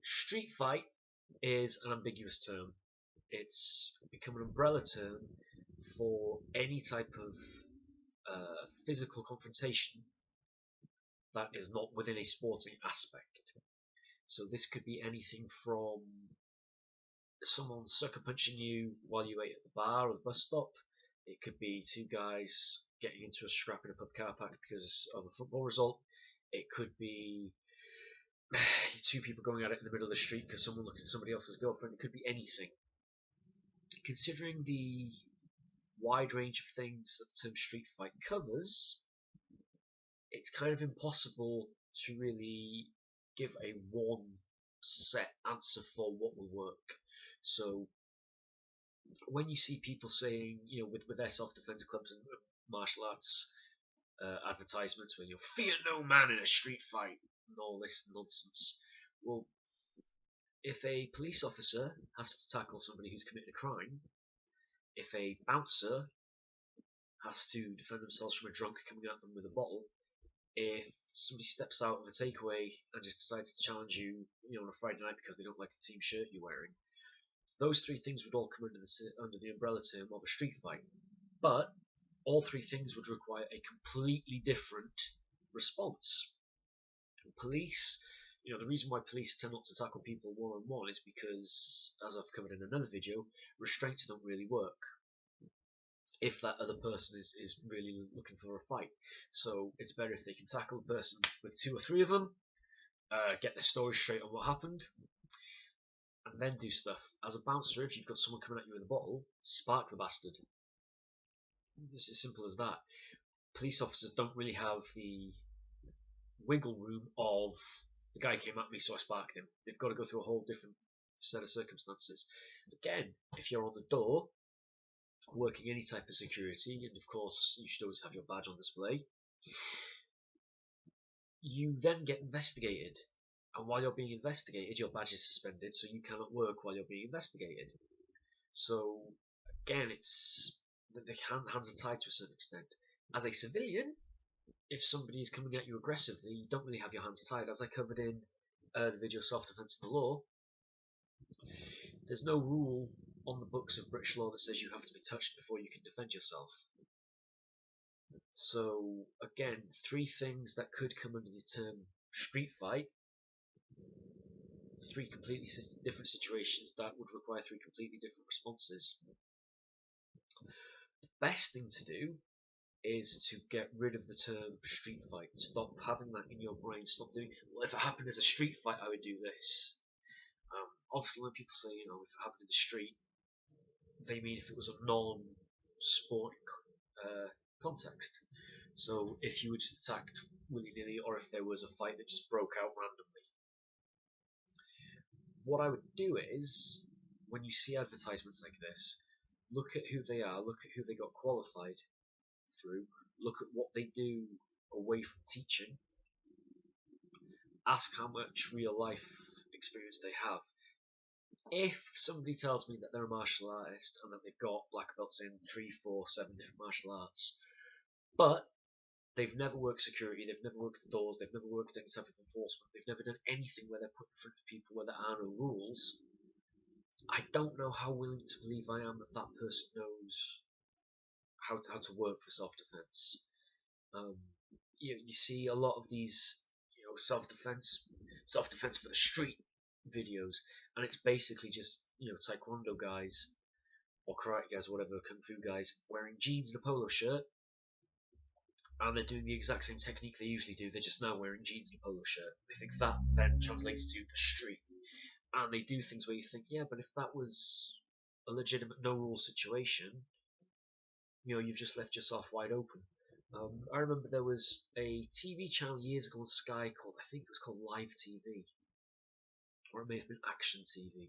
Street fight is an ambiguous term. It's become an umbrella term for any type of physical confrontation that is not within a sporting aspect. So this could be anything from someone sucker punching you while you wait at the bar or the bus stop. It could be two guys getting into a scrap in a pub car park because of a football result. It could be two people going at it in the middle of the street because someone looked at somebody else's girlfriend. It could be anything. Considering the wide range of things that the term street fight covers, it's kind of impossible to really give a one set answer for what will work. So when you see people saying, with their self-defense clubs and martial arts advertisements, when you fear no man in a street fight and all this nonsense, well, if a police officer has to tackle somebody who's committed a crime, if a bouncer has to defend themselves from a drunk coming at them with a bottle, if somebody steps out of a takeaway and just decides to challenge you, on a Friday night because they don't like the team shirt you're wearing, those three things would all come under the umbrella term of a street fight. But all three things would require a completely different response. Police, the reason why police tend not to tackle people one-on-one is because, as I've covered in another video, restraints don't really work if that other person is really looking for a fight. So it's better if they can tackle a person with two or three of them, get their story straight on what happened, and then do stuff. As a bouncer, if you've got someone coming at you with a bottle, spark the bastard. It's as simple as that. Police officers don't really have the wiggle room of the guy came at me so I sparked him. They've got to go through a whole different set of circumstances. Again, if you're on the door working any type of security, and of course you should always have your badge on display, you then get investigated, and while you're being investigated your badge is suspended, so you cannot work while you're being investigated. So again, it's the hands are tied to a certain extent. As a civilian, if somebody is coming at you aggressively, you don't really have your hands tied. As I covered in the video Self-Defense in the Law, there's no rule on the books of British law that says you have to be touched before you can defend yourself. So again, three things that could come under the term street fight, three completely different situations that would require three completely different responses. The best thing to do is to get rid of the term street fight. Stop having that in your brain. Stop doing, well, if it happened as a street fight, I would do this. Obviously, when people say, if it happened in the street, they mean if it was a non-sport context. So if you were just attacked willy-nilly, or if there was a fight that just broke out randomly. What I would do is, when you see advertisements like this, look at who they are, look at who they got qualified through, look at what they do away from teaching, ask how much real life experience they have. If somebody tells me that they're a martial artist and that they've got black belts in 3, 4, 7 different martial arts, but they've never worked security, they've never worked the doors, they've never worked any type of enforcement, they've never done anything where they're put in front of people where there are no rules, I don't know how willing to believe I am that that person knows how to work for self-defense. You see a lot of these, self-defense for the street videos, and it's basically just, taekwondo guys or karate guys, or whatever, kung fu guys, wearing jeans and a polo shirt, and they're doing the exact same technique they usually do. They're just now wearing jeans and a polo shirt. They think that then translates to the street, and they do things where you think, yeah, but if that was a legitimate no rules situation, you've just left yourself wide open. I remember there was a TV channel years ago on Sky called, I think it was called Live TV, or it may have been Action TV.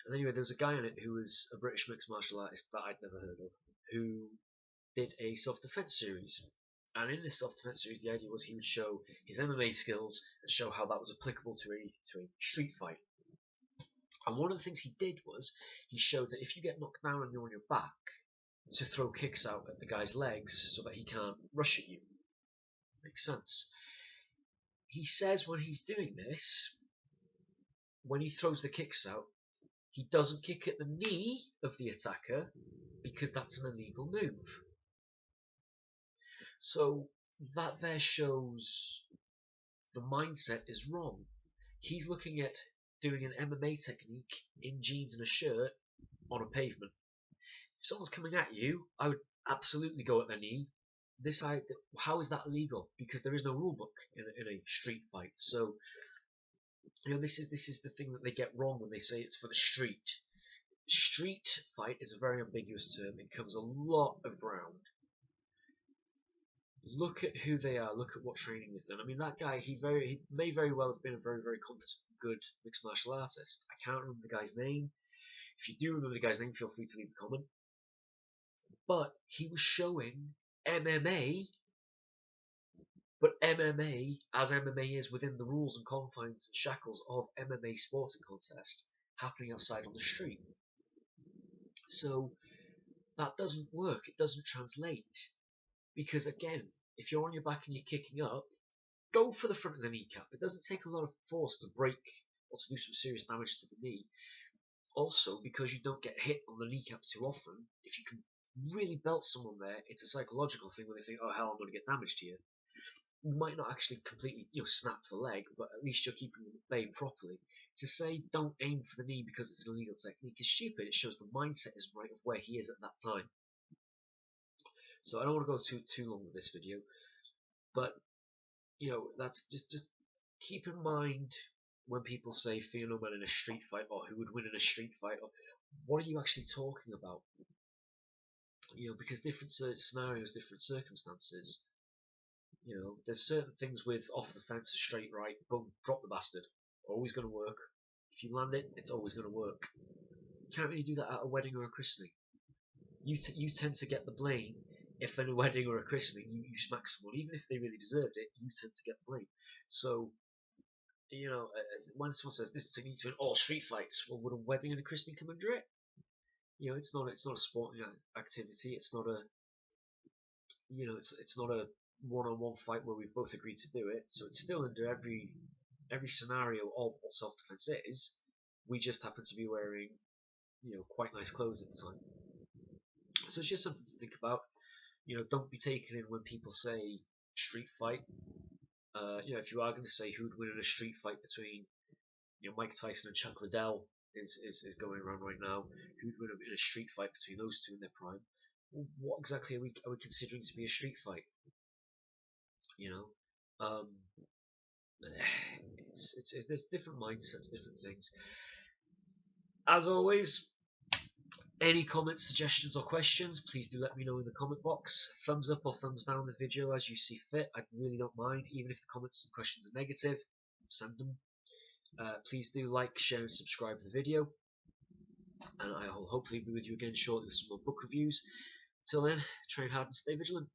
And anyway, there was a guy on it who was a British mixed martial artist that I'd never heard of, who did a self-defense series. And in this self-defense series, the idea was he would show his MMA skills and show how that was applicable to a street fight. And one of the things he did was he showed that if you get knocked down and you're on your back, to throw kicks out at the guy's legs so that he can't rush at you. Makes sense. He says when he's doing this, when he throws the kicks out, he doesn't kick at the knee of the attacker because that's an illegal move. So that there shows the mindset is wrong. He's looking at doing an MMA technique in jeans and a shirt on a pavement. If someone's coming at you, I would absolutely go at their knee. How is that illegal? Because there is no rule book in a street fight. So this is the thing that they get wrong when they say it's for the street. Street fight is a very ambiguous term. It covers a lot of ground. Look at who they are. Look at what training they've done. I mean, that guy, he may very well have been a very, very competent, good mixed martial artist. I can't remember the guy's name. If you do remember the guy's name, feel free to leave a comment. But he was showing MMA, but MMA, as MMA is within the rules and confines and shackles of MMA sporting contest, happening outside on the street. So that doesn't work. It doesn't translate. Because again, if you're on your back and you're kicking up, go for the front of the kneecap. It doesn't take a lot of force to break or to do some serious damage to the knee. Also, because you don't get hit on the kneecap too often, if you can really belt someone there, it's a psychological thing where they think, oh hell, I'm going to get damage to you. You might not actually completely snap the leg, but at least you're keeping them at bay properly. To say don't aim for the knee because it's an illegal technique is stupid. It shows the mindset is right of where he is at that time. So I don't want to go too long with this video, but that's just keep in mind when people say phenomen in a street fight or who would win in a street fight, or what are you actually talking about? Because different scenarios, different circumstances. There's certain things with off the fence, straight right, boom, drop the bastard. Always going to work. If you land it, it's always going to work. You can't really do that at a wedding or a christening. You tend to get the blame if in a wedding or a christening you smack someone, even if they really deserved it, you tend to get the blame. So, when someone says this technique to win all street fights, well, would a wedding and a christening come under it? It's not a sporting activity. It's not a it's not a one-on-one fight where we've both agreed to do it. So it's still under every scenario of what self-defense is. We just happen to be wearing quite nice clothes at the time. So it's just something to think about. Don't be taken in when people say street fight. If you are going to say who'd win in a street fight between Mike Tyson and Chuck Liddell is going around right now, who'd win in a street fight between those two in their prime? Well, what exactly are we considering to be a street fight? Um, there's different mindsets, different things. As always, any comments, suggestions, or questions, please do let me know in the comment box. Thumbs up or thumbs down the video as you see fit. I really don't mind, even if the comments and questions are negative. Send them. Please do like, share, and subscribe to the video. And I will hopefully be with you again shortly with some more book reviews. Till then, train hard and stay vigilant.